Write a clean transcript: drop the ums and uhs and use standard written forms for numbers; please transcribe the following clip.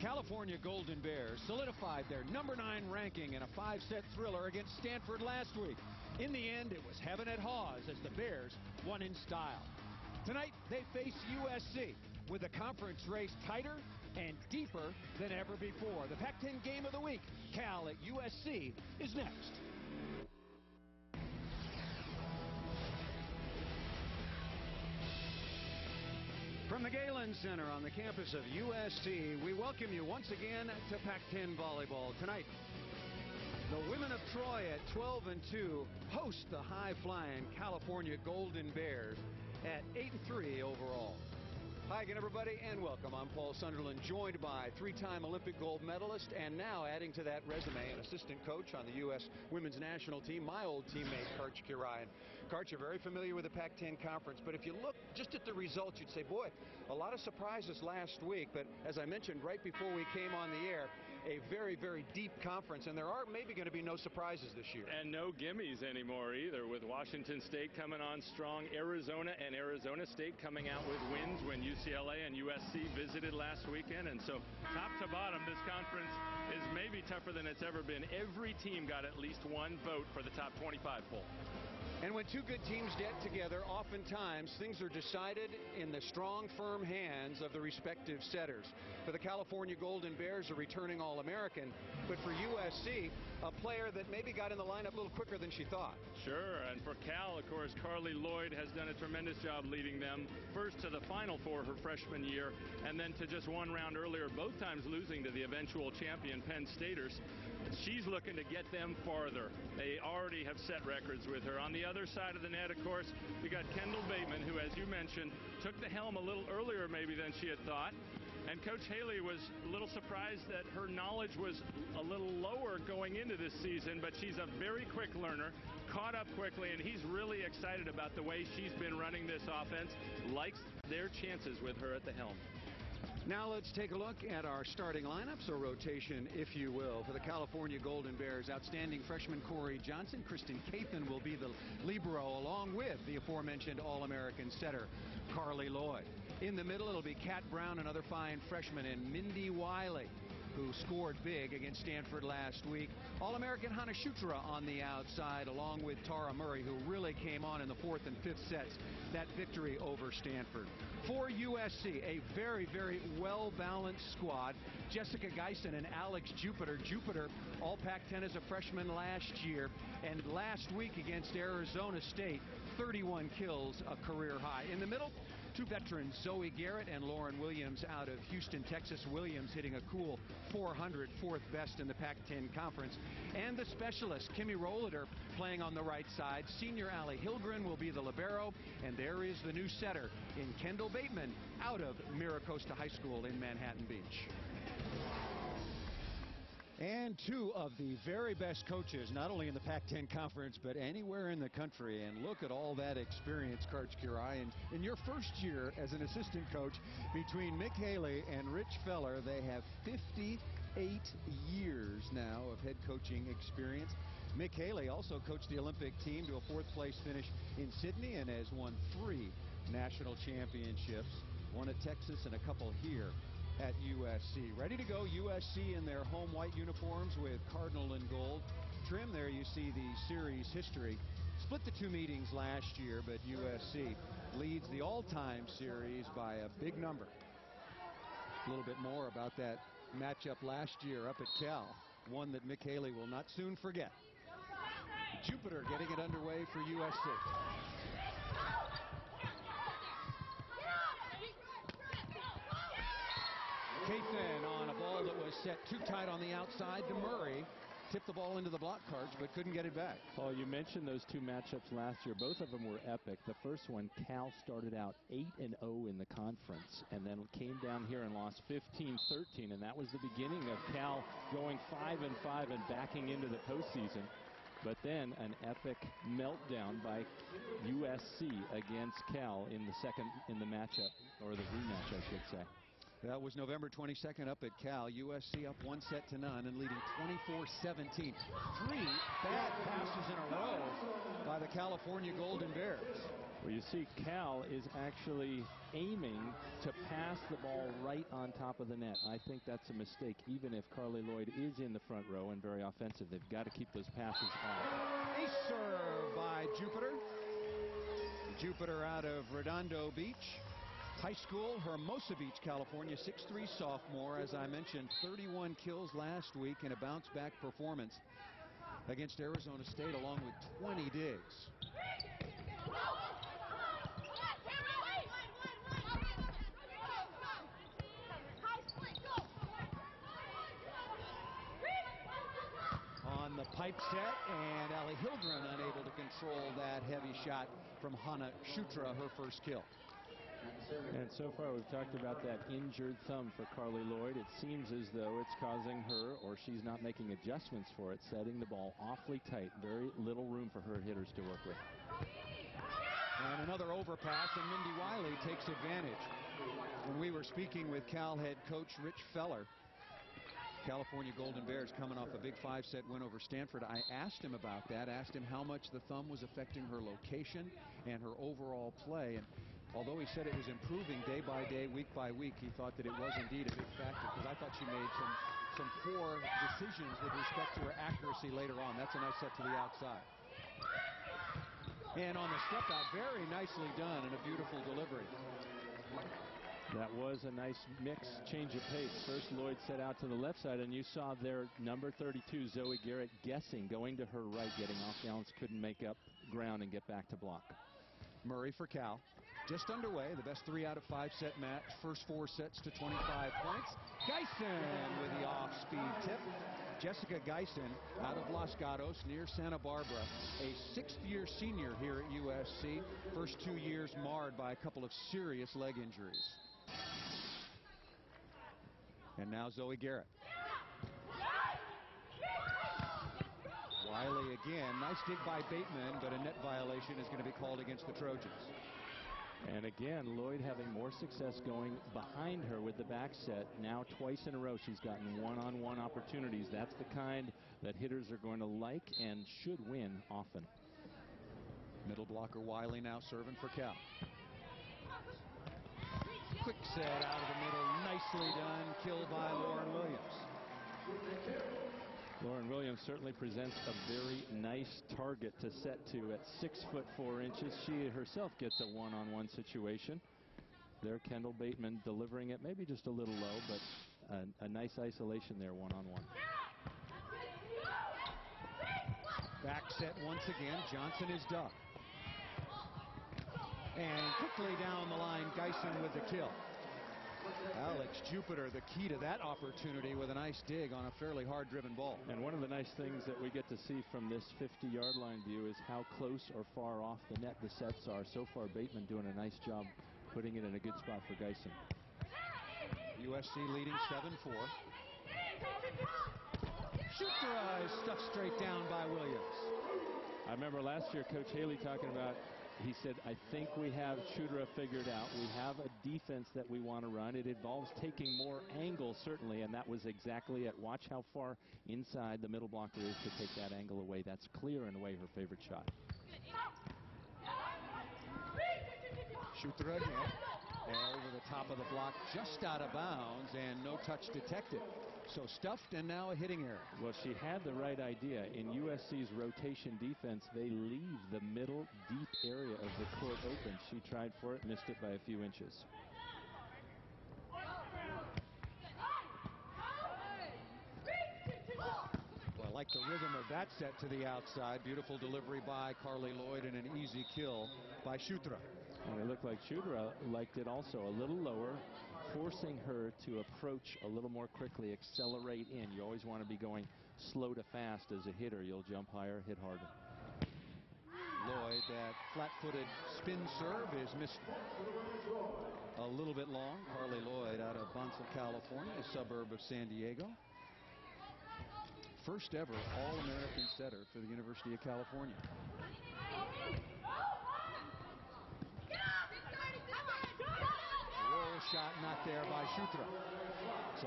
California Golden Bears solidified their #9 ranking in a 5-set thriller against Stanford last week. In the end, it was heaven at Hawes as the Bears won in style. Tonight, they face USC with the conference race tighter and deeper than ever before. The Pac-10 game of the week, Cal at USC, is next. From the Galen Center on the campus of USC, we welcome you once again to Pac-10 Volleyball. Tonight, the women of Troy at 12-2 host the high-flying California Golden Bears at 8-3 overall. Hi again, everybody, and welcome. I'm Paul Sunderland, joined by 3-time Olympic gold medalist, and now adding to that resume, an assistant coach on the U.S. women's national team, my old teammate, Karch Kirayan. Karch, you're very familiar with the Pac-10 conference, but if you look just at the results, you'd say, boy, a lot of surprises last week, but as I mentioned right before we came on the air, a very, very deep conference, and there are maybe going to be no surprises this year. And no gimmies anymore either, with Washington State coming on strong, Arizona State coming out with wins when UCLA and USC visited last weekend. And so top to bottom, this conference is maybe tougher than it's ever been. Every team got at least one vote for the top 25 poll. And when two good teams get together, oftentimes things are decided in the strong, firm hands of the respective setters. For the California Golden Bears, a returning All-American, but for USC, a player that maybe got in the lineup a little quicker than she thought. Sure, and for Cal, of course, Carly Lloyd has done a tremendous job leading them first to the Final Four her freshman year, and then to just one round earlier, both times losing to the eventual champion Penn Staters. She's looking to get them farther. They already have set records with her. On the other side of the net, of course, we got Kendall Bateman, who, as you mentioned, took the helm a little earlier maybe than she had thought. And Coach Haley was a little surprised that her knowledge was a little lower going into this season, but she's a very quick learner, caught up quickly, and he's really excited about the way she's been running this offense, likes their chances with her at the helm. Now let's take a look at our starting lineups, or rotation, if you will. For the California Golden Bears, outstanding freshman Corey Johnson. Kristen Cathan will be the libero, along with the aforementioned All-American setter Carly Lloyd. In the middle, it'll be Kat Brown, another fine freshman, and Mindy Wiley, who scored big against Stanford last week. All-American Hana Shutra on the outside, along with Tara Murray, who really came on in the 4th and 5th sets, that victory over Stanford. For USC, a very, very well-balanced squad. Jessica Geisen and Alex Jupiter. Jupiter, all Pac-10 as a freshman last year, and last week against Arizona State, 31 kills, a career high. In the middle, two veterans, Zoe Garrett and Lauren Williams out of Houston, Texas. Williams hitting a cool 400, 4th best in the Pac-10 conference. And the specialist, Kimmy Rollader, playing on the right side. Senior Allie Hilgren will be the libero. And there is the new setter in Kendall Bateman out of Miracosta High School in Manhattan Beach. And two of the very best coaches, not only in the Pac-10 conference, but anywhere in the country. And look at all that experience, Karch Kirayan. In your first year as an assistant coach, between Mick Haley and Rich Feller, they have 58 years now of head coaching experience. Mick Haley also coached the Olympic team to a 4th place finish in Sydney and has won 3 national championships, one at Texas and a couple here at USC. Ready to go, USC in their home white uniforms with cardinal and gold trim. There you see the series history. Split the 2 meetings last year, but USC leads the all-time series by a big number. A little bit more about that matchup last year up at Cal, one that Mick Haley will not soon forget. Jupiter getting it underway for USC. Cathan on a ball that was set too tight on the outside to Murray. Tipped the ball into the block, Karch, but couldn't get it back. Paul, you mentioned those 2 matchups last year. Both of them were epic. The first one, Cal started out 8-0 in the conference, and then came down here and lost 15-13, and that was the beginning of Cal going 5-5 and backing into the postseason. But then an epic meltdown by USC against Cal in the matchup, or the rematch, I should say. That was November 22nd up at Cal. USC up 1-0 and leading 24-17. 3 bad passes in a row by the California Golden Bears. Well, you see Cal is actually aiming to pass the ball right on top of the net. I think that's a mistake, even if Carly Lloyd is in the front row and very offensive. They've got to keep those passes off. A serve by Jupiter. Jupiter out of Redondo Beach High School, Hermosa Beach, California, 6'3" sophomore. As I mentioned, 31 kills last week in a bounce-back performance against Arizona State, along with 20 digs. On the pipe set, and Ali Hildren unable to control that heavy shot from Hana Shutra, her first kill. And so far we've talked about that injured thumb for Carly Lloyd. It seems as though it's causing her, or she's not making adjustments for it, setting the ball awfully tight. Very little room for her hitters to work with. And another overpass, and Mindy Wiley takes advantage. When we were speaking with Cal head coach Rich Feller, California Golden Bears coming off a big 5-set win over Stanford, I asked him about that, asked him how much the thumb was affecting her location and her overall play. And although he said it was improving day by day, week by week, he thought that it was indeed a big factor, because I thought she made some poor decisions with respect to her accuracy later on. That's a nice set to the outside. And on the step out, very nicely done, and a beautiful delivery. That was a nice mix, change of pace. First Lloyd set out to the left side, and you saw their number 32, Zoe Garrett, guessing, going to her right, getting off balance, couldn't make up ground and get back to block. Murray for Cal. Just underway, the best 3 out of 5 set match. First 4 sets to 25 points. Geisen with the off-speed tip. Jessica Geisen out of Los Gatos near Santa Barbara, a 6th-year senior here at USC. First 2 years marred by a couple of serious leg injuries. And now Zoe Garrett. Wiley again. Nice dig by Bateman, but a net violation is going to be called against the Trojans. And again, Lloyd having more success going behind her with the back set. Now twice in a row she's gotten one-on-one opportunities. That's the kind that hitters are going to like and should win often. Middle blocker Wiley now serving for Cal. Quick set out of the middle. Nicely done. Kill by Lauren Williams. Lauren Williams certainly presents a very nice target to set to at 6'4". She herself gets a one-on-one situation. There, Kendall Bateman delivering it maybe just a little low, but a nice isolation there, one-on-one. Back set once again. Johnson is dug. And quickly down the line, Geisen with the kill. Alex Jupiter, the key to that opportunity, with a nice dig on a fairly hard-driven ball. And one of the nice things that we get to see from this 50-yard line view is how close or far off the net the sets are. So far, Bateman doing a nice job putting it in a good spot for Geisen. USC leading 7-4. Shutra is stuffed straight down by Williams. I remember last year Coach Haley talking about, he said, I think we have Chudra figured out. We have a defense that we want to run. It involves taking more angle, certainly, and that was exactly it. Watch how far inside the middle blocker is to take that angle away. That's clear and away her favorite shot. Shutra again. Over the top of the block, just out of bounds, and no touch detected. So stuffed, and now a hitting error. Well, she had the right idea. In USC's rotation defense, they leave the middle deep area of the court open. She tried for it, missed it by a few inches. Well, I like the rhythm of that set to the outside. Beautiful delivery by Carly Lloyd and an easy kill by Shutra. And it looked like Chudra liked it also a little lower, forcing her to approach a little more quickly, accelerate in. You always want to be going slow to fast as a hitter. You'll jump higher, hit harder. Lloyd, that flat-footed spin serve is missed a little bit long. Carly Lloyd out of Bonsall, California, a suburb of San Diego. First ever All-American setter for the University of California. shot not there by Shutra. So